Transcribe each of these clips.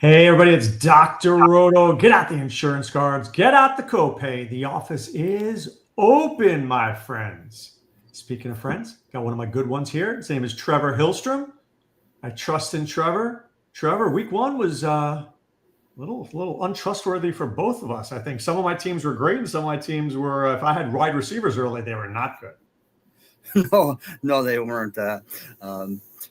Hey, everybody, it's Dr. Roto. Get out the insurance cards, get out the copay. The office is open, my friends. Speaking of friends, got one of my good ones here. His name is Trevor Hillstrom. I trust in Trevor. Trevor, week one was a little untrustworthy for both of us. I think some of my teams were great, and some of my teams were, if I had wide receivers early, they were not good. No, they weren't.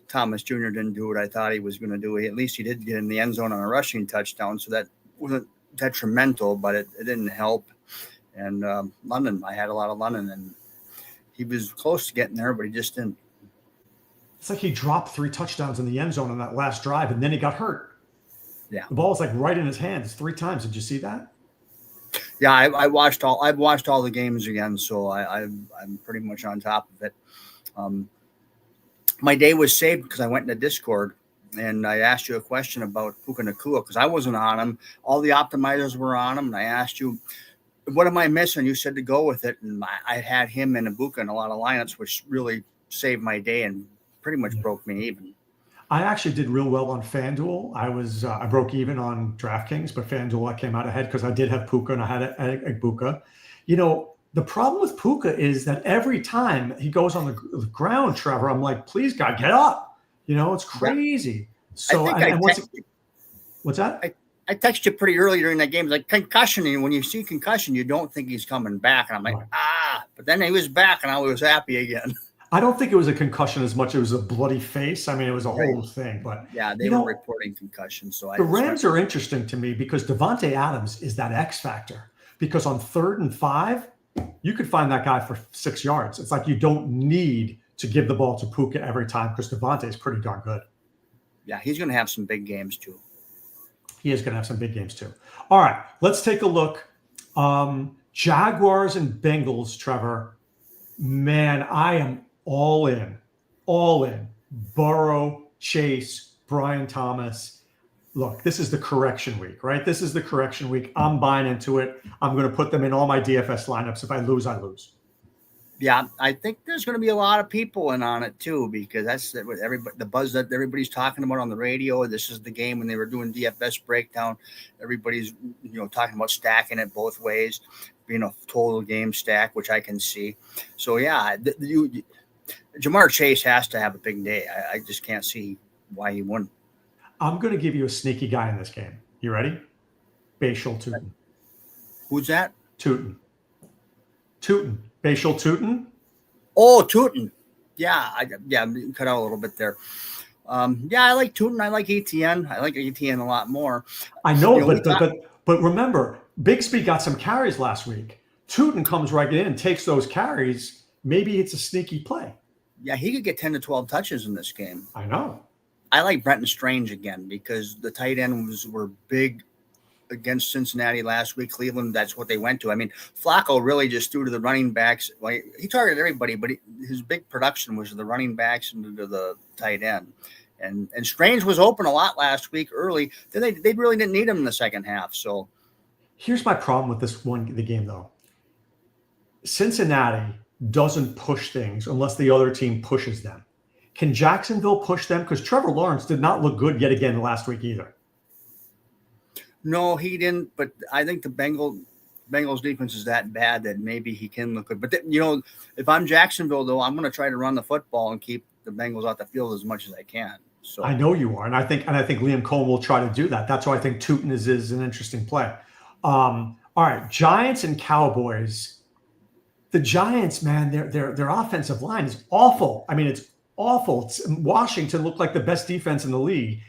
Thomas Jr. didn't do what I thought he was going to do. At least he did get in the end zone on a rushing touchdown, so that wasn't detrimental, but it didn't help. And London, I had a lot of London, and he was close to getting there, but he just didn't. It's like he dropped 3 touchdowns in the end zone on that last drive, and then he got hurt. Yeah, the ball was like right in his hands 3 times. Did you see that? Yeah, I've watched all the games again, so I'm pretty much on top of it. My day was saved because I went into Discord and I asked you a question about Puka Nacua because I wasn't on him. All the optimizers were on him, and I asked you, what am I missing? You said to go with it, and I had him and Ibuka in a lot of lineups, which really saved my day and pretty much broke me even. I actually did real well on FanDuel. I broke even on DraftKings, but FanDuel I came out ahead because I did have Puka and I had Ibuka. You know, the problem with Puka is that every time he goes on the ground, Trevor, I'm like, please, God, get up. You know, it's crazy. So, what's that? I texted you pretty early during that game. Like concussion, and when you see concussion, you don't think he's coming back. And I'm like, but then he was back, and I was happy again. I don't think it was a concussion as much as it was a bloody face. I mean, it was a whole thing. But yeah, they were reporting concussion. So the Rams are interesting to me because Devontae Adams is that X factor. Because on 3rd and 5, you could find that guy for 6 yards. It's like you don't need to give the ball to Puka every time because Devontae is pretty darn good. Yeah, he's going to have some big games too. He is going to have some big games too. All right, let's take a look. Jaguars and Bengals, Trevor. Man, I am all in. Burrow, Chase, Brian Thomas. Look, this is the correction week, right? This is the correction week. I'm buying into it. I'm going to put them in all my DFS lineups. If I lose, I lose. Yeah, I think there's going to be a lot of people in on it too, because that's what everybody, the buzz that everybody's talking about on the radio. This is the game when they were doing DFS breakdown. Everybody's talking about stacking it both ways, being a total game stack, which I can see. So yeah, Jamar Chase has to have a big day. I just can't see why he wouldn't. I'm going to give you a sneaky guy in this game. You ready? Bashal Tutin. Who's that? Tutin. Bashal Tutin. Oh, Tutin. Yeah, cut out a little bit there. Yeah, I like Tutin. I like ETN. I like ETN a lot more. I know, but remember, Bigsby got some carries last week. Tutin comes right in, takes those carries. Maybe it's a sneaky play. Yeah, he could get 10 to 12 touches in this game. I know. I like Brenton Strange again because the tight ends were big against Cincinnati last week. Cleveland, that's what they went to. I mean, Flacco really just threw to the running backs. Well, he targeted everybody, but his big production was the running backs and to the tight end. And Strange was open a lot last week early. Then they really didn't need him in the second half. So here's my problem with the game, though. Cincinnati doesn't push things unless the other team pushes them. Can Jacksonville push them? Because Trevor Lawrence did not look good yet again last week either. No, he didn't. But I think the Bengals defense is that bad that maybe he can look good. But if I'm Jacksonville, though, I'm going to try to run the football and keep the Bengals off the field as much as I can. So I know you are, and I think Liam Cohen will try to do that. That's why I think Tutin is an interesting play. All right, Giants and Cowboys. The Giants, man, their offensive line is awful. I mean, it's awful. Washington looked like the best defense in the league.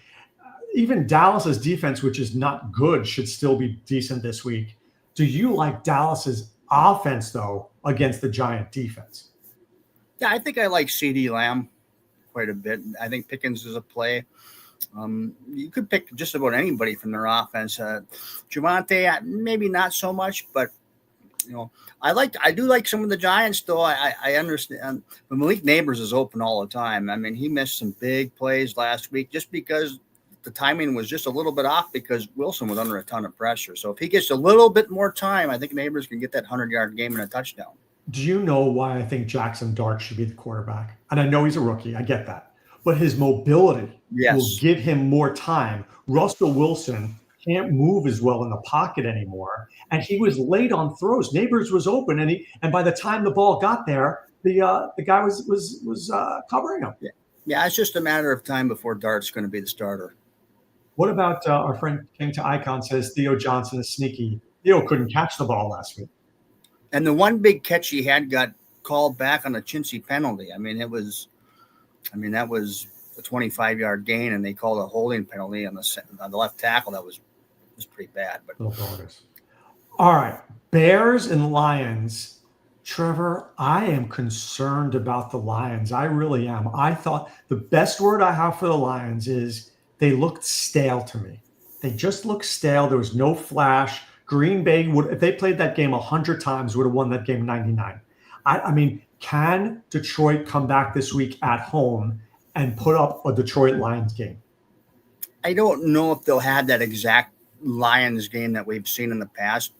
Even Dallas's defense, which is not good, should still be decent this week. Do you like Dallas's offense, though, against the Giant defense? Yeah, I think I like CeeDee Lamb quite a bit. I think Pickens is a play. You could pick just about anybody from their offense. Javonte, maybe not so much, but I do like some of the Giants, though. I understand. But Malik Neighbors is open all the time. I mean, he missed some big plays last week just because the timing was just a little bit off because Wilson was under a ton of pressure. So if he gets a little bit more time, I think Neighbors can get that 100-yard game and a touchdown. Do you know why I think Jackson Dart should be the quarterback? And I know he's a rookie. I get that. but his mobility will Yes. give him more time. Russell Wilson can't move as well in the pocket anymore, and he was late on throws. Neighbors was open, and by the time the ball got there, the guy was covering him. Yeah. Yeah, it's just a matter of time before Dart's going to be the starter. What about our friend King to Icon says Theo Johnson is sneaky. Theo couldn't catch the ball last week. And the one big catch he had got called back on a chintzy penalty. I mean, that was a 25-yard gain, and they called a holding penalty on the left tackle. That was pretty bad. But all right, Bears and Lions. Trevor, I am concerned about the Lions. I really am. I thought the best word I have for the Lions is they looked stale to me. They just looked stale. There was no flash. Green Bay would, if they played that game 100 times, would have won that game 99. I mean, can Detroit come back this week at home and put up a Detroit Lions game? I don't know if they'll have that exact Lions game that we've seen in the past.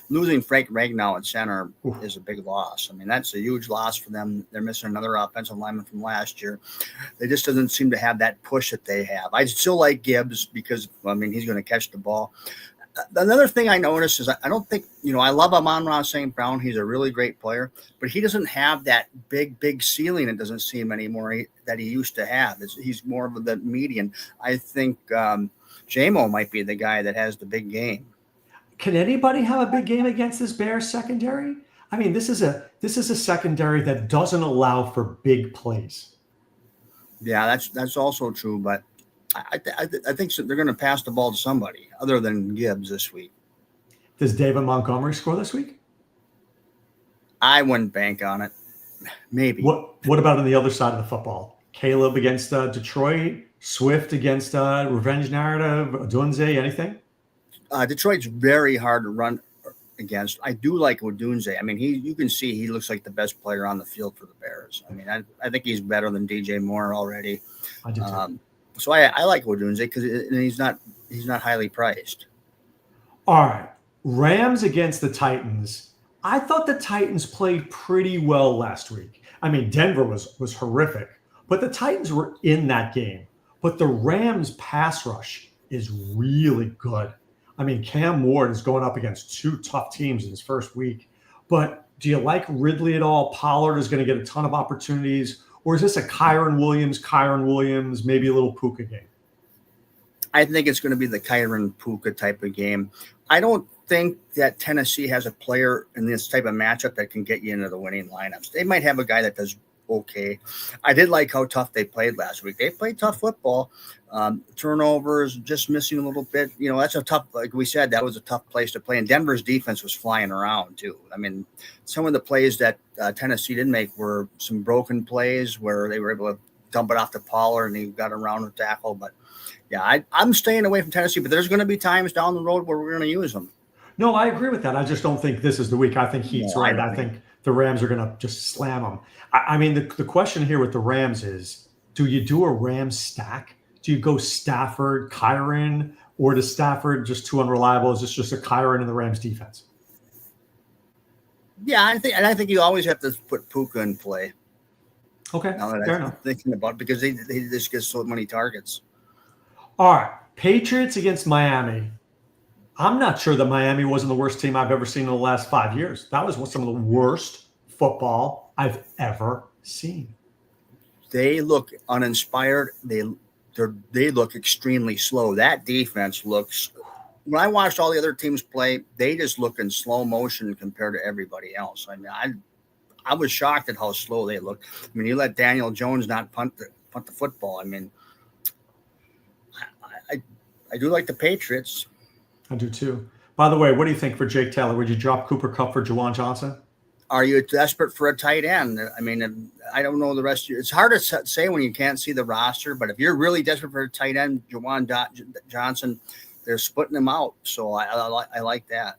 Losing Frank Ragnow at center is a big loss. I mean, that's a huge loss for them. They're missing another offensive lineman from last year. They just doesn't seem to have that push that they have. I still like Gibbs because, he's going to catch the ball. Another thing I noticed is I don't think, I love Amon-Ra St. Brown. He's a really great player, but he doesn't have that big ceiling. It doesn't seem anymore that he used to have. He's more of the median. I think J-Mo might be the guy that has the big game. Can anybody have a big game against this Bears secondary? I mean, this is a secondary that doesn't allow for big plays. Yeah, that's also true, but I think they're going to pass the ball to somebody other than Gibbs this week. Does David Montgomery score this week? I wouldn't bank on it. Maybe. What about on the other side of the football? Caleb against Detroit, Swift against Revenge Narrative, Odunze, anything? Detroit's very hard to run against. I do like Odunze. I mean, you can see he looks like the best player on the field for the Bears. I mean, I think he's better than DJ Moore already. I do too. So I like Odunze because he's not highly priced. All right, Rams against the Titans. I thought the Titans played pretty well last week. I mean, Denver was horrific, but the Titans were in that game. But the Rams pass rush is really good. I mean, Cam Ward is going up against two tough teams in his first week. But do you like Ridley at all? Pollard is going to get a ton of opportunities. Or is this a Kyron Williams, maybe a little Puka game? I think it's going to be the Kyron Puka type of game. I don't think that Tennessee has a player in this type of matchup that can get you into the winning lineups. They might have a guy that does okay. I did like how tough they played last week. They played tough football. Turnovers, just missing a little bit. That's a tough, like we said, that was a tough place to play. And Denver's defense was flying around too. I mean, some of the plays that Tennessee didn't make were some broken plays where they were able to dump it off to Pollard and he got around the tackle. But yeah, I'm staying away from Tennessee, but there's going to be times down the road where we're going to use them. No, I agree with that. I just don't think this is the week. I think Heat's right. I think the Rams are going to just slam them. I mean, the question here with the Rams is, do you do a Rams stack? Do you go Stafford, Kyron, or does Stafford just too unreliable? Is this just a Kyron in the Rams defense? Yeah, I think you always have to put Puka in play. Okay, fair enough. Thinking about it because they just get so many targets. All right, Patriots against Miami. I'm not sure that Miami wasn't the worst team I've ever seen in the last 5 years. That was some of the worst football I've ever seen. They look uninspired. They look extremely slow. That defense looks. When I watched all the other teams play, they just look in slow motion compared to everybody else. I mean, I was shocked at how slow they looked. I mean, you let Daniel Jones not punt the football. I mean, I do like the Patriots. I do too. By the way, what do you think for Jake Taylor? Would you drop Cooper Kupp for Juwan Johnson? Are you desperate for a tight end? I mean, I don't know the rest of you. It's hard to say when you can't see the roster, but if you're really desperate for a tight end, Juwan Johnson, they're splitting him out. So I like that.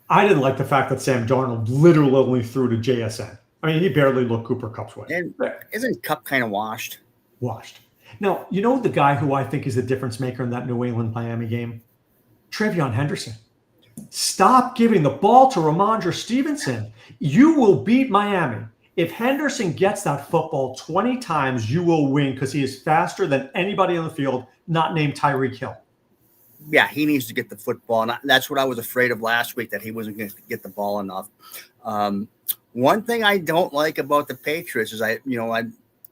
I didn't like the fact that Sam Darnold literally only threw to JSN. I mean, he barely looked Cooper Kupp's way. And isn't Kupp kind of washed? Washed. Now, you know the guy who I think is the difference maker in that New England-Miami game? Trevion Henderson. Stop giving the ball to Ramondre Stevenson. You will beat Miami. If Henderson gets that football 20 times, you will win because he is faster than anybody on the field, not named Tyreek Hill. Yeah, he needs to get the football. And that's what I was afraid of last week, that he wasn't going to get the ball enough. One thing I don't like about the Patriots is I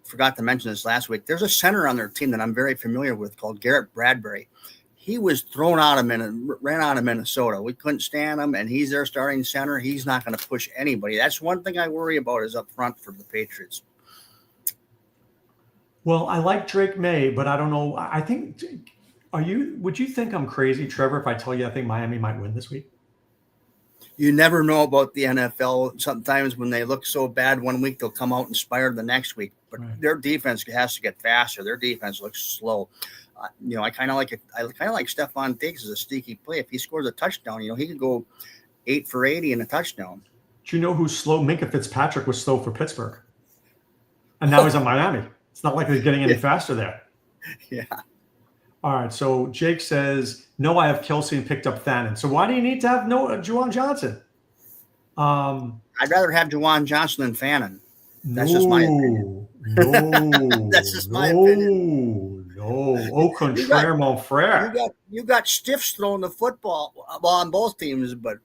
forgot to mention this last week. There's a center on their team that I'm very familiar with called Garrett Bradbury. He was ran out of Minnesota. We couldn't stand him, and he's their starting center. He's not going to push anybody. That's one thing I worry about is up front for the Patriots. Well, I like Drake May, but I don't know. I think, would you think I'm crazy, Trevor, if I tell you I think Miami might win this week? You never know about the NFL. Sometimes when they look so bad one week, they'll come out inspired the next week. But Their defense has to get faster. Their defense looks slow. I kind of like it. I kind of like Stephon Diggs as a sneaky play. If he scores a touchdown, he could go 8 for 80 and a touchdown. Do you know who's slow? Minka Fitzpatrick was slow for Pittsburgh, and now he's in Miami. It's not like they're getting any faster there. Yeah. All right. So Jake says, no, I have Kelsey and picked up Fannin. So why do you need to have Juwan Johnson? I'd rather have Juwan Johnson than Fannin. That's just my opinion. No. That's just my opinion. No. Au contraire, mon frere. You got stiffs throwing the football on both teams, but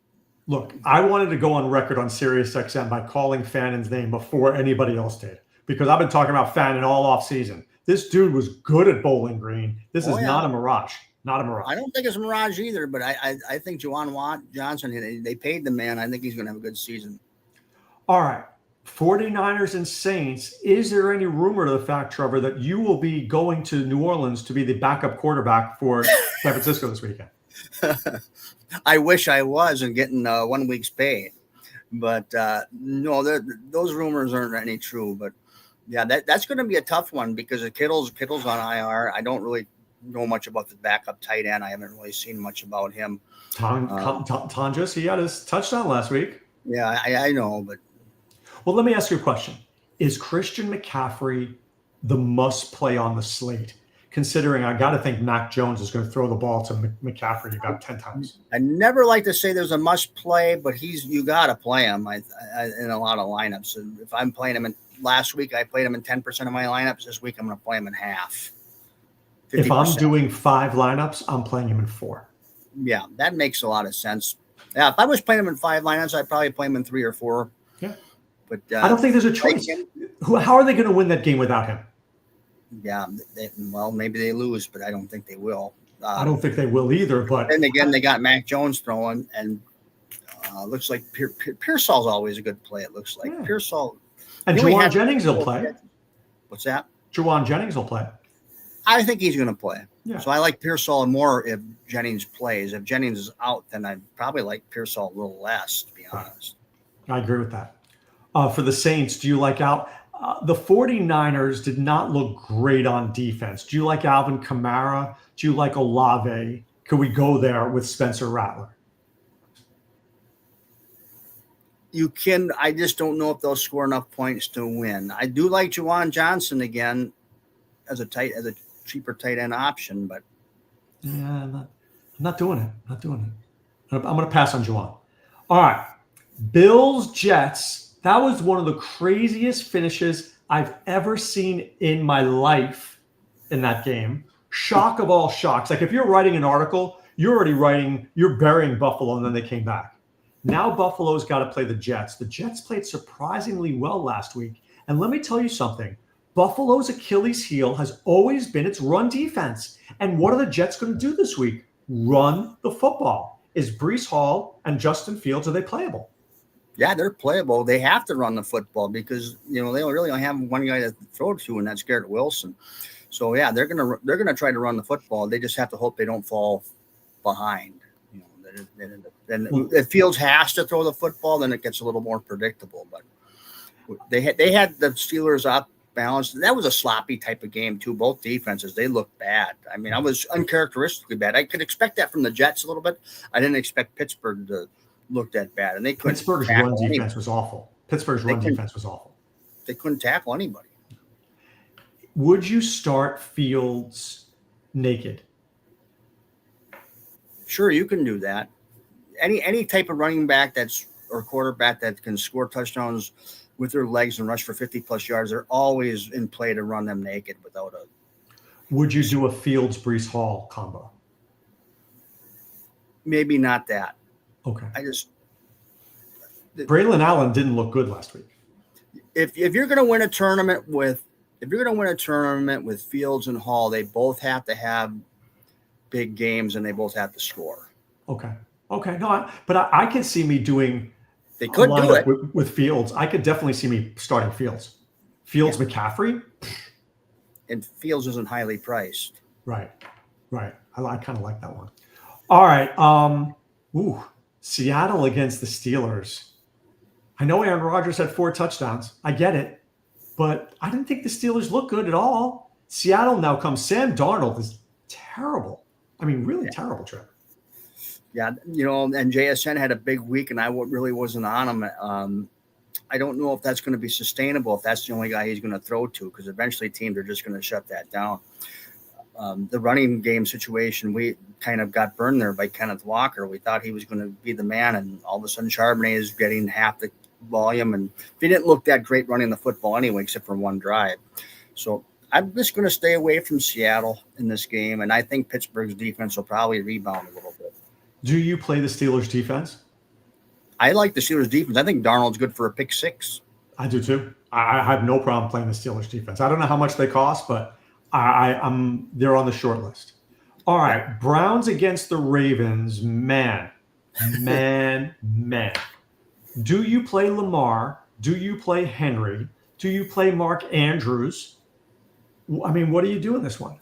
look, I wanted to go on record on SiriusXM by calling Fannin's name before anybody else did, because I've been talking about Fannin all off season. This dude was good at Bowling Green. This is not a mirage. Not a mirage. I don't think it's a mirage either, but I think Juwan Johnson, they paid the man. I think he's going to have a good season. All right. 49ers and Saints. Is there any rumor to the fact, Trevor, that you will be going to New Orleans to be the backup quarterback for San Francisco this weekend? I wish I was and getting 1 week's pay. But no, those rumors aren't any true. But yeah, that's going to be a tough one because Kittle's on IR. I don't really know much about the backup tight end. I haven't really seen much about him. Tonjes, he had his touchdown last week. Yeah, I know, but. Well, let me ask you a question. Is Christian McCaffrey the must play on the slate? Considering I got to think Mac Jones is going to throw the ball to McCaffrey about 10 times. I never like to say there's a must play, but you got to play him in a lot of lineups. And if I'm playing him last week, I played him in 10% of my lineups. This week, I'm going to play him in half. 50%. If I'm doing 5 lineups, I'm playing him in 4. Yeah, that makes a lot of sense. Yeah, if I was playing him in 5 lineups, I'd probably play him in 3 or 4. Yeah. But I don't think there's a choice. How are they going to win that game without him? Yeah, maybe they lose, but I don't think they will. I don't think they will either. But then again, they got Mac Jones throwing, and looks like Pearsall's always a good play. It looks like Pearsall. And Juwan Jennings will play. What's that? Juwan Jennings will play. I think he's going to play. Yeah. So I like Pearsall more if Jennings plays. If Jennings is out, then I'd probably like Pearsall a little less, to be honest. I agree with that. For the Saints, do you like out? The 49ers did not look great on defense. Do you like Alvin Kamara? Do you like Olave? Could we go there with Spencer Rattler? You can. I just don't know if they'll score enough points to win. I do like Juwan Johnson again as a cheaper tight end option, but yeah, I'm not doing it. I'm going to pass on Juwan. All right, Bills Jets. That was one of the craziest finishes I've ever seen in my life in that game. Shock of all shocks. Like if you're writing an article, you're burying Buffalo, and then they came back. Now Buffalo's got to play the Jets. The Jets played surprisingly well last week. And let me tell you something. Buffalo's Achilles heel has always been its run defense. And what are the Jets going to do this week? Run the football. Is Breece Hall and Justin Fields, are they playable? Yeah, they're playable. They have to run the football because they really only have one guy to throw it to, and that's Garrett Wilson. So yeah, they're gonna try to run the football. They just have to hope they don't fall behind. Then if Fields has to throw the football, then it gets a little more predictable. But they had the Steelers up balanced. That was a sloppy type of game too. Both defenses, they looked bad. I mean, I was uncharacteristically bad. I could expect that from the Jets a little bit. I didn't expect Pittsburgh to look that bad, and they couldn't. Pittsburgh's run defense was awful. They couldn't tackle anybody. Would you start Fields naked? Sure, you can do that. Any type of running back or quarterback that can score touchdowns with their legs and rush for 50-plus yards. They're always in play to run them naked without a. Would you do a Fields Brees Hall combo? Maybe not that. Okay. Braylon Allen didn't look good last week. If you're going to win a tournament with Fields and Hall, they both have to have big games and they both have to score. Okay. No, but I can see me doing. They could do it with Fields. I could definitely see me starting Fields. Fields, yeah. McCaffrey. And Fields isn't highly priced. Right. I kind of like that one. All right. Seattle against the Steelers. I know Aaron Rodgers had 4 touchdowns. I get it. But I didn't think the Steelers looked good at all. Seattle now comes. Sam Darnold is terrible. I mean, really terrible, Trevor. Yeah, and JSN had a big week, and I really wasn't on him. I don't know if that's going to be sustainable, if that's the only guy he's going to throw to, because eventually teams are just going to shut that down. The running game situation, we kind of got burned there by Kenneth Walker. We thought he was going to be the man, and all of a sudden Charbonnet is getting half the volume, and he didn't look that great running the football anyway, except for one drive. So I'm just going to stay away from Seattle in this game, and I think Pittsburgh's defense will probably rebound a little bit. Do you play the Steelers defense? I like the Steelers defense. I think Darnold's good for a pick 6. I do too. I have no problem playing the Steelers defense. I don't know how much they cost, but they're on the short list. All right, Browns against the Ravens. Man. Do you play Lamar? Do you play Henry? Do you play Mark Andrews? I mean, what do you do in this one?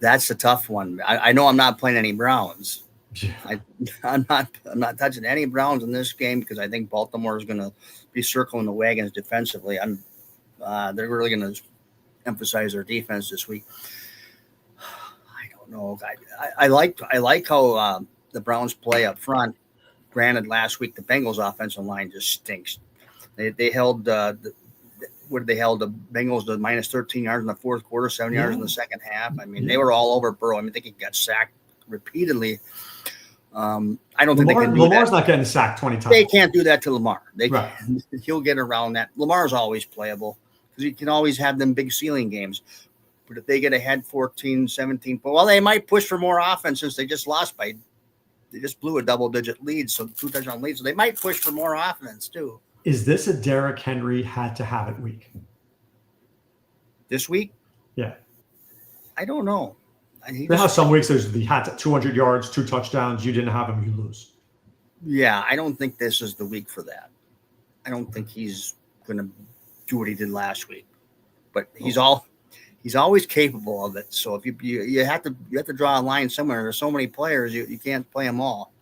That's a tough one. I know I'm not playing any Browns. Yeah. I'm not touching any Browns in this game because I think Baltimore is going to be circling the wagons defensively. They're really going to emphasize their defense this week. I don't know. I like how the Browns play up front. Granted, last week the Bengals offensive line just stinks. They held the Bengals to minus 13 yards in the fourth quarter, 7 yards in the second half. I mean, they were all over Burrow. I think he got sacked repeatedly. I don't think they can do Lamar's that. not getting sacked 20 times. They can't do that to Lamar. Right. He'll get around that. Lamar's always playable because he can always have them big ceiling games. But if they get ahead 14, 17, well, they might push for more offense since they just blew a double-digit lead, so 2-touchdown lead. So they might push for more offense too. Is this a Derrick Henry had to have it week? This week? Yeah. I don't know. Some weeks there's the had to 200 yards, 2 touchdowns. You didn't have him, you lose. Yeah, I don't think this is the week for that. I don't think he's going to do what he did last week. But he's always capable of it. So if you have to draw a line somewhere. There's so many players, you can't play them all.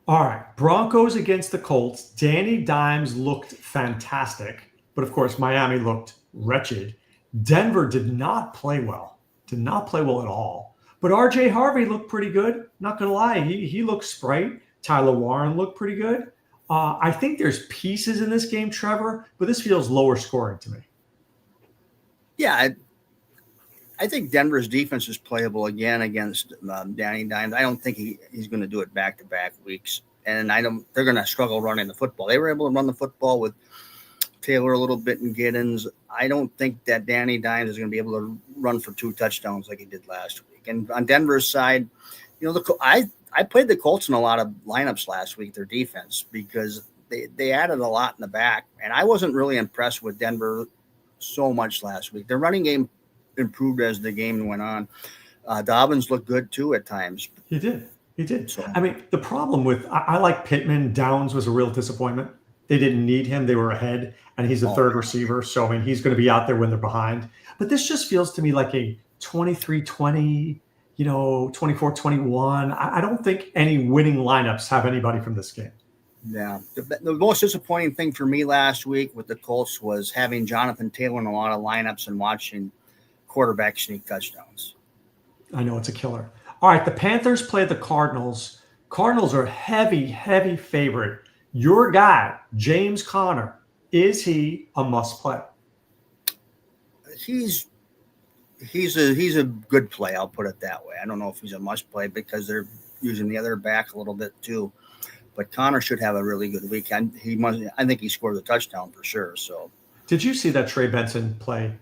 All right, Broncos against the Colts. Danny Dimes looked fantastic, but of course Miami looked wretched. Denver did not play well. Did not play well at all. But R.J. Harvey looked pretty good. Not going to lie. He looked sprite. Tyler Warren looked pretty good. I think there's pieces in this game, Trevor, but this feels lower scoring to me. Yeah, I think Denver's defense is playable again against Danny Dimes. I don't think he's going to do it back-to-back weeks. And they're going to struggle running the football. They were able to run the football with Taylor a little bit and Giddens. I don't think that Danny Dimes is going to be able to run for 2 touchdowns like he did last week. And on Denver's side, I played the Colts in a lot of lineups last week, their defense, because they added a lot in the back. And I wasn't really impressed with Denver so much last week. Their running game improved as the game went on. Dobbins looked good too at times. He did. So, I mean, the problem with I like Pittman. Downs was a real disappointment. They didn't need him. They were ahead, and he's a third receiver. So, I mean, he's going to be out there when they're behind. But this just feels to me like a 23-20, 24-21. I don't think any winning lineups have anybody from this game. Yeah. The most disappointing thing for me last week with the Colts was having Jonathan Taylor in a lot of lineups and watching quarterback sneak touchdowns. I know it's a killer. All right, the Panthers play the Cardinals. Cardinals are heavy favorite. Your guy, James Conner, is he a must play? He's a good play. I'll put it that way. I don't know if he's a must play because they're using the other back a little bit too. but Connor should have a really good week. I think he scored a touchdown for sure. So, did you see that Trey Benson play?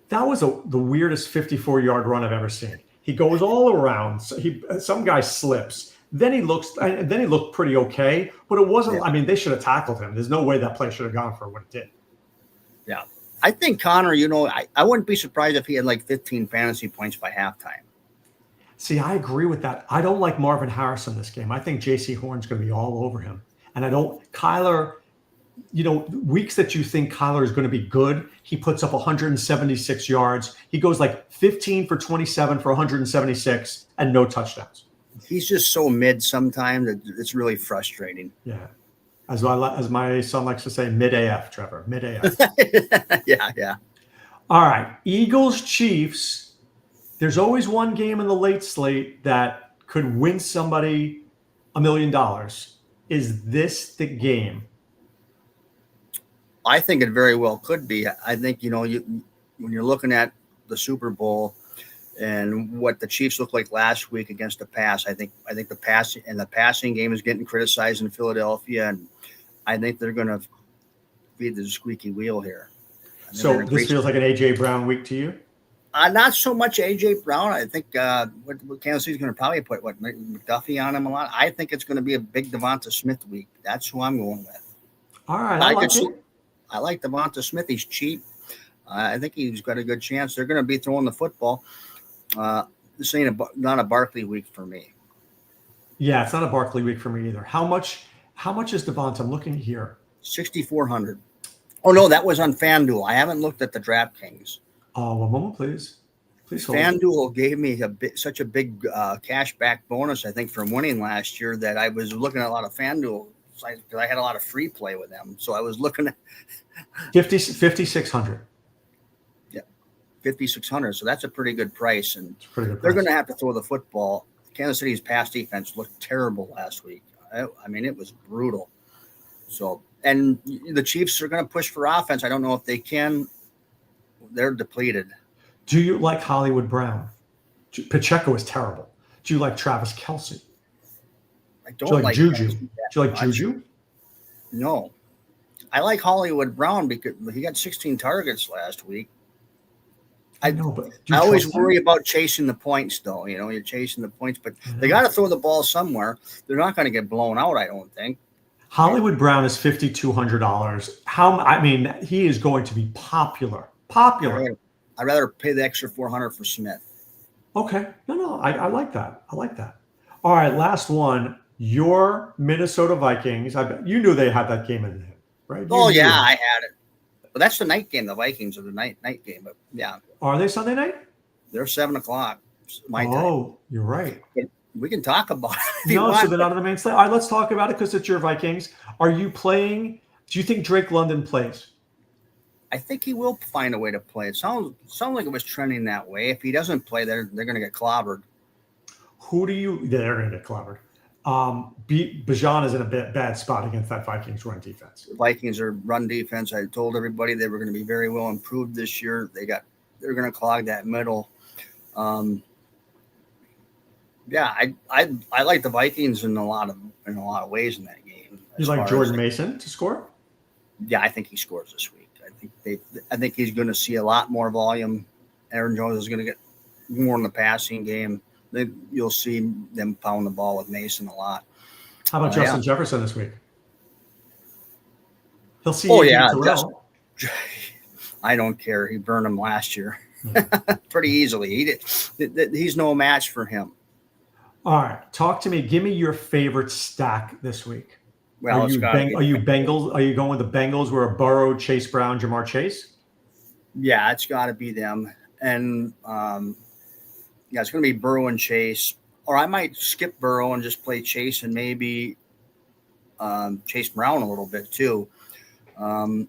That was the weirdest 54-yard run I've ever seen. He goes all around. So some guy slips. Then he looked pretty okay, but it wasn't. Yeah. I mean, they should have tackled him. There's no way that play should have gone for what it did. Yeah, I think Connor. I wouldn't be surprised if he had like 15 fantasy points by halftime. See, I agree with that. I don't like Marvin Harrison this game. I think J.C. Horn's going to be all over him, and I don't. Kyler. Weeks that you think Kyler is going to be good, he puts up 176 yards. He goes like 15 for 27 for 176 and no touchdowns. He's just so mid sometimes that it's really frustrating. Yeah. As my son likes to say, mid-AF, Trevor. Mid-AF. Yeah. All right. Eagles, Chiefs. There's always one game in the late slate that could win somebody $1 million. Is this the game? I think it very well could be. I think, when you're looking at the Super Bowl and what the Chiefs looked like last week against the pass, I think the passing game is getting criticized in Philadelphia, and I think they're going to feed the squeaky wheel here. So this feels like an A.J. Brown week to you? Not so much A.J. Brown. I think what Kansas City's going to probably put McDuffie on him a lot. I think it's going to be a big Devonta Smith week. That's who I'm going with. All right. I like Devonta Smith. He's cheap. I think he's got a good chance. They're going to be throwing the football. This ain't not a Barkley week for me. Yeah, it's not a Barkley week for me either. How much is Devonta? I'm looking here. 6,400. Oh no, that was on FanDuel. I haven't looked at the DraftKings. Oh, one moment, please. Please hold. FanDuel gave me such a big cash back bonus, I think, from winning last year that I was looking at a lot of FanDuel. Because I had a lot of free play with them. So I was looking at 5,600. Yeah, 5,600. So that's a pretty good price. And pretty good they're going to have to throw the football. Kansas City's pass defense looked terrible last week. I mean, it was brutal. So, and the Chiefs are going to push for offense. I don't know if they can. They're depleted. Do you like Hollywood Brown? Pacheco is terrible. Do you like Travis Kelce? I don't like Juju. Do you like Juju? No. I like Hollywood Brown because he got 16 targets last week. I know, but I always worry about chasing the points, though. You're chasing the points, but they got to throw the ball somewhere. They're not going to get blown out, I don't think. Hollywood Brown is $5,200. He is going to be popular. I'd rather pay the extra $400 for Smith. Okay. No, I like that. All right, last one. Your Minnesota Vikings. I bet you knew they had that game in there, right? I had it. But that's the night game. The Vikings are the night game. But yeah. Are they Sunday night? They're 7:00 my time. Oh, you're right. We can talk about it. So they're not on the main slate. All right, let's talk about it because it's your Vikings. Are you playing? Do you think Drake London plays? I think he will find a way to play. It sounds like it was trending that way. If he doesn't play, they're going to get clobbered. They're going to get clobbered. Bijan is in a bad spot against that Vikings run defense. The Vikings are run defense. I told everybody they were going to be very well improved this year. They're going to clog that middle. I like the Vikings in a lot of ways in that game. You like Jordan Mason to score? Yeah, I think he scores this week. I think he's going to see a lot more volume. Aaron Jones is going to get more in the passing game. You'll see them pound the ball with Mason a lot. How about Justin Jefferson this week? He'll see. I don't care. He burned him last year pretty easily. He's no match for him. All right, talk to me. Give me your favorite stack this week. Well, are you Bengals? Are you going with the Bengals where a Burrow, Chase Brown, Jamar Chase? Yeah, it's got to be them. And it's going to be Burrow and Chase. Or I might skip Burrow and just play Chase and maybe Chase Brown a little bit too. I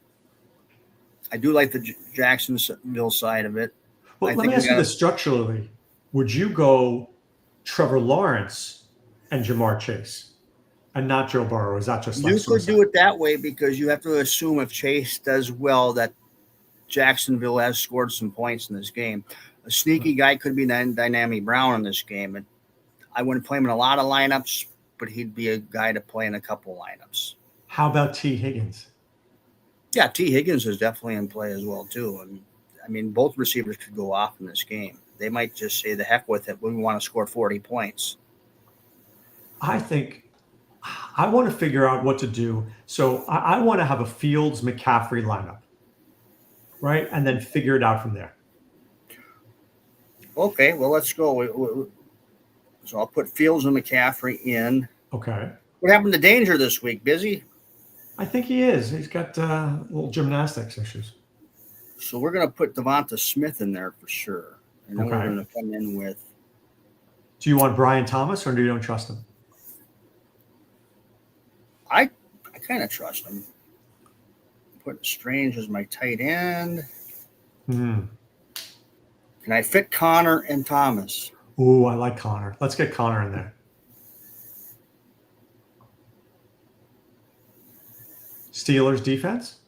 do like the Jacksonville side of it. Well, let me ask you this structurally. Would you go Trevor Lawrence and Jamar Chase and not Joe Burrow? Is that just like you could do it that way because you have to assume if Chase does well that Jacksonville has scored some points in this game. A sneaky guy could be Dynamic Brown in this game. And I wouldn't play him in a lot of lineups, but he'd be a guy to play in a couple lineups. How about T. Higgins? Yeah, T. Higgins is definitely in play as well, too. And I mean, both receivers could go off in this game. They might just say the heck with it. We want to score 40 points. I think I want to figure out what to do. So I want to have a Fields McCaffrey lineup, right? And then figure it out from there. Okay, well, let's go. So I'll put Fields and McCaffrey in. Okay. What happened to Danger this week? Busy? I think he is. He's got little gymnastics issues. So we're going to put Devonta Smith in there for sure. And then we're going to come in with. Do you want Brian Thomas or do you don't trust him? I kind of trust him. Put Strange as my tight end. Can I fit Connor and Thomas? Ooh, I like Connor. Let's get Connor in there. Steelers defense?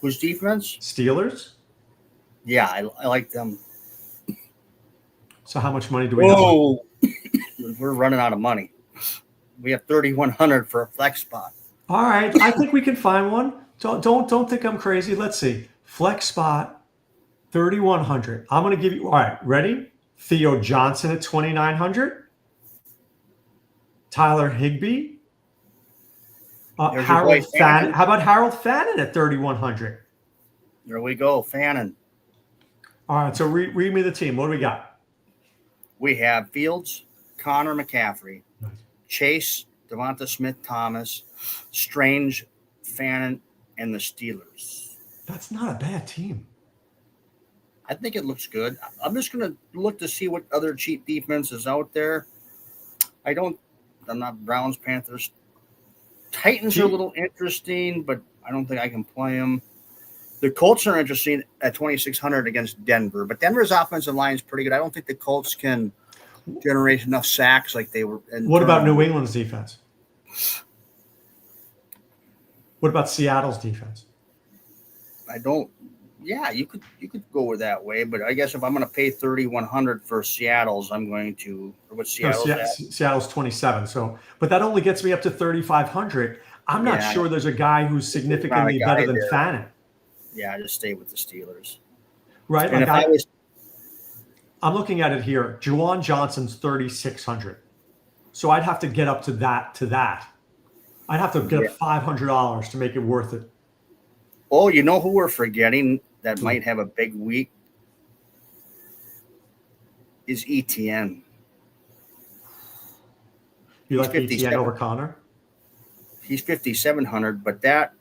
Whose defense? Steelers? Yeah, I like them. So how much money do we have? We're running out of money. We have 3,100 for a flex spot. All right, I think we can find one. Don't think I'm crazy. Let's see. Flex spot, 3,100. I'm going to give you. All right, ready? Theo Johnson at 2,900. Tyler Higbee. Harold Fannin. How about Harold Fannin at 3,100? There we go, Fannin. All right, so read me the team. What do we got? We have Fields, Connor McCaffrey, Nice. Chase, Devonta Smith, Thomas, Strange, Fannin, and the Steelers. That's not a bad team. I think it looks good. I'm just going to look to see what other cheap defense is out there. I'm not Browns, Panthers. Titans are a little interesting, but I don't think I can play them. The Colts are interesting at 2,600 against Denver, but Denver's offensive line is pretty good. I don't think the Colts can generate enough sacks like they were. What about New England's defense? What about Seattle's defense? Yeah, you could go with that way, but I guess if I'm going to pay 3,100 for Seattle's, I'm going to. Or what Seattle's at? Seattle's 27. So, but that only gets me up to 3,500. I'm not sure there's a guy who's significantly better than Fannin. Yeah, just stay with the Steelers. Right. And like I'm looking at it here. Juwan Johnson's 3,600. So I'd have to get up to that. I'd have to get up $500 to make it worth it. Oh, you know who we're forgetting that might have a big week? Is ETN. You like ETN over Connor? He's 5,700, but that,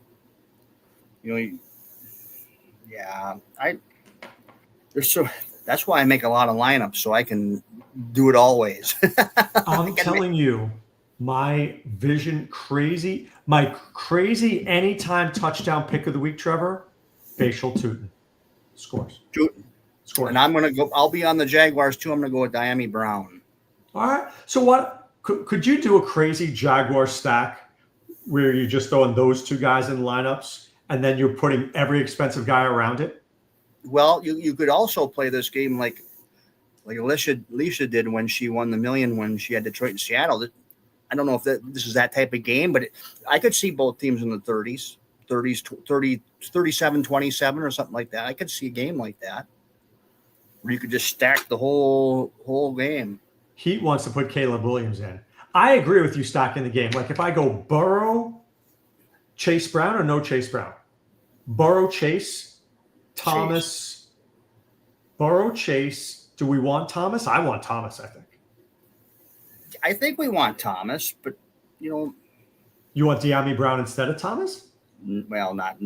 that's why I make a lot of lineups so I can do it always. I'm telling you, my crazy anytime touchdown pick of the week, Trevor, Facial Tootin. Scores. And I'm going to go, I'll be on the Jaguars too. I'm going to go with Diami Brown. All right. So what, could you do a crazy Jaguar stack where you're just throwing those two guys in lineups and then you're putting every expensive guy around it? Well, you could also play this game like Alicia did when she won the million when she had Detroit and Seattle. I don't know if this is that type of game, but I could see both teams in the 30s, 30, 37, 27 or something like that. I could see a game like that where you could just stack the whole game. Heat wants to put Caleb Williams in. I agree with you stacking the game. Like if I go Burrow, Chase Brown or no Chase Brown? Burrow, Chase, Thomas. Burrow, Chase. Do we want Thomas? I want Thomas, I think. I think we want Thomas, but you want Diami Brown instead of Thomas? Well, not.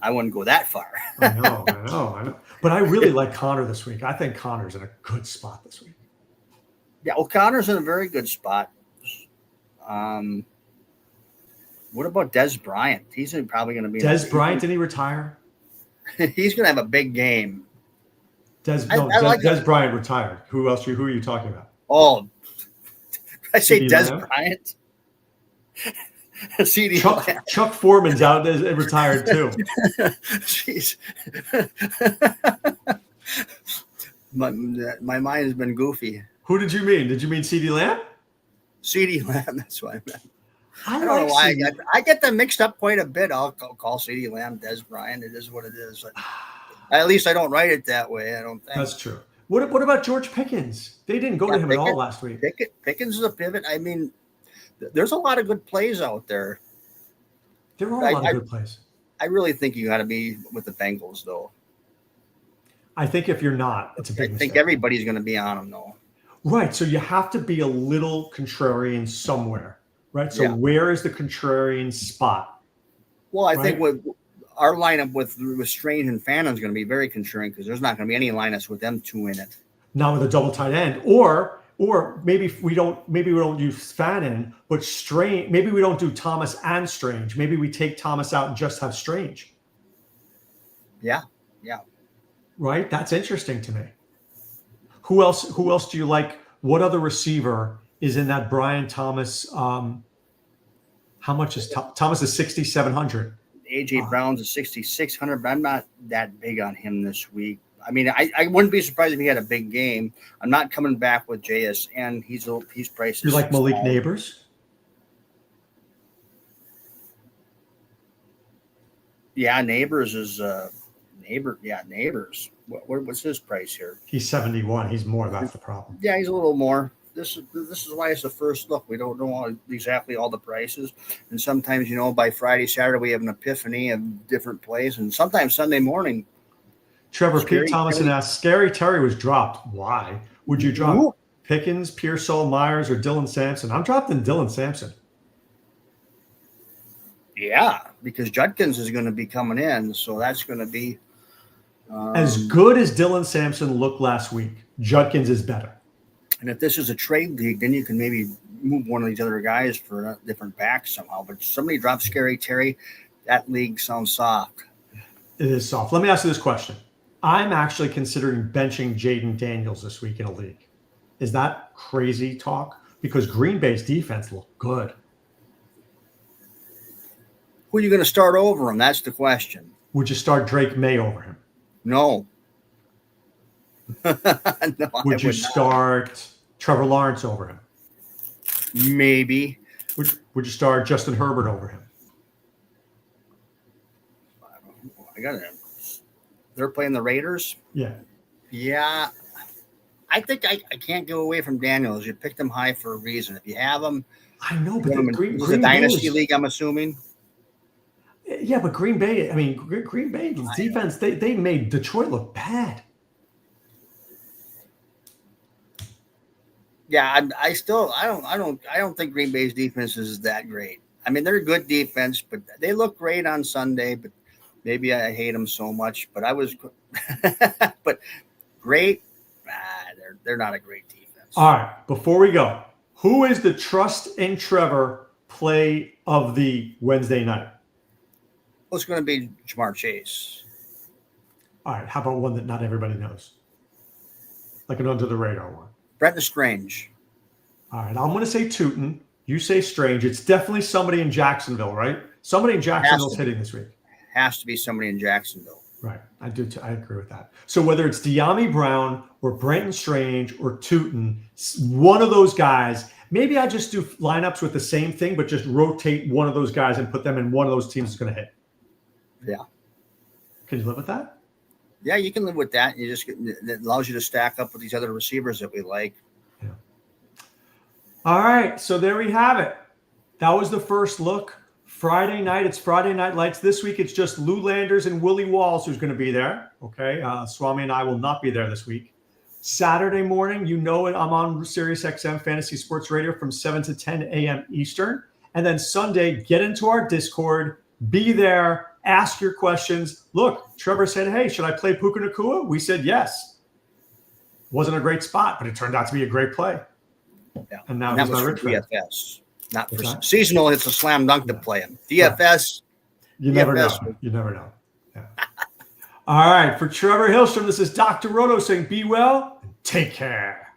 I wouldn't go that far. I know. But I really like Connor this week. I think Connor's in a good spot this week. Yeah, well, Connor's in a very good spot. What about Des Bryant? He's probably going to be. Des Bryant, did he retire? He's going to have a big game. Des Bryant retired. Who are you talking about? Oh, I say Des Bryant. CD Chuck Foreman's out and retired too. Jeez. My mind has been goofy. Who did you mean? Did you mean CeeDee Lamb? CeeDee Lamb. That's what I meant. I don't like know why CeeDee. I get them mixed up quite a bit. I'll call CeeDee Lamb Des Bryant. It is what it is. At least I don't write it that way. I don't think. That's true. What about George Pickens? They didn't go to him at all last week. Pickens is a pivot. I mean, there's a lot of good plays out there. There are a lot of good plays. I really think you got to be with the Bengals, though. I think if you're not, it's a big mistake. I think everybody's going to be on them, though. Right. So you have to be a little contrarian somewhere, right? So where is the contrarian spot? Well, I think with our lineup with Strange and Phantom is going to be very contrarian because there's not going to be any lineups with them two in it. Not with a double tight end, or maybe we don't use Fannin, but Strange. Maybe we don't do Thomas and Strange. Maybe we take Thomas out and just have Strange. Yeah. Right. That's interesting to me. Who else do you like? What other receiver is in that Brian Thomas? How much is Thomas? Is 6,700. AJ Brown's is 6,600, but I'm not that big on him this week. I mean, I wouldn't be surprised if he had a big game. I'm not coming back with JSN. He's priced. You like Malik Neighbors? Yeah, Neighbors is Neighbors. What's his price here? He's 71. He's more. That's the problem. Yeah, he's a little more. This is why it's the first look. We don't know exactly all the prices, and sometimes by Friday, Saturday we have an epiphany of different plays, and sometimes Sunday morning. Trevor Pete Thomason asked, Scary Terry was dropped. Why would you drop Pickens, Pearsall, Myers, or Dylan Sampson? I'm dropping Dylan Sampson. Yeah, because Judkins is going to be coming in, so that's going to be as good as Dylan Sampson looked last week. Judkins is better. And if this is a trade league, then you can maybe move one of these other guys for a different back somehow. But somebody drops Scary Terry, that league sounds soft. It is soft. Let me ask you this question. I'm actually considering benching Jaden Daniels this week in a league. Is that crazy talk? Because Green Bay's defense looked good. Who are you going to start over him? That's the question. Would you start Drake May over him? No. No, would you start Trevor Lawrence over him? Maybe. Would you start Justin Herbert over him? I got it. They're playing the Raiders? Yeah. Yeah. I think I can't go away from Daniels. You picked him high for a reason. If you have him, I know, but Green Dynasty League, I'm assuming. Yeah, but Green Bay, Green Bay's defense, they made Detroit look bad. Yeah, I don't think Green Bay's defense is that great. I mean, they're a good defense, but they look great on Sunday, but maybe I hate them so much, but but great. They're not a great defense. All right, before we go, who is the Trust in Trevor play of the Wednesday night? Well, it's going to be Jamar Chase. All right, how about one that not everybody knows? Like an under the radar one. Brenton Strange. All right, I'm going to say Tootin. You say Strange. It's definitely somebody in Jacksonville, right? Somebody in Jacksonville's hitting this week. Has to be somebody in Jacksonville. Right. I do. I agree with that. So whether it's De'Ami Brown or Brenton Strange or Tootin, one of those guys, maybe I just do lineups with the same thing, but just rotate one of those guys and put them in one of those teams that's going to hit. Yeah. Can you live with that? Yeah, you can live with that. It allows you to stack up with these other receivers that we like. Yeah. All right. So there we have it. That was the first look. Friday night, it's Friday Night Lights. This week, it's just Lou Landers and Willie Walls who's going to be there. Okay. Swami and I will not be there this week. Saturday morning, I'm on Sirius XM Fantasy Sports Radio from 7 to 10 a.m. Eastern. And then Sunday, get into our Discord, be there, ask your questions. Look, Trevor said, hey, should I play Puka Nacua? We said yes. Wasn't a great spot, but it turned out to be a great play. Yeah. And now that he's was my for DFS. Not for seasonal. It's a slam dunk to play him. DFS. You never know. You never know. Yeah. All right. For Trevor Hillstrom, this is Dr. Roto saying be well and take care.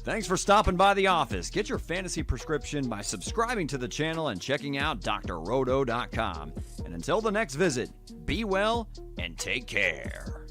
Thanks for stopping by the office. Get your fantasy prescription by subscribing to the channel and checking out drroto.com. And until the next visit, be well and take care.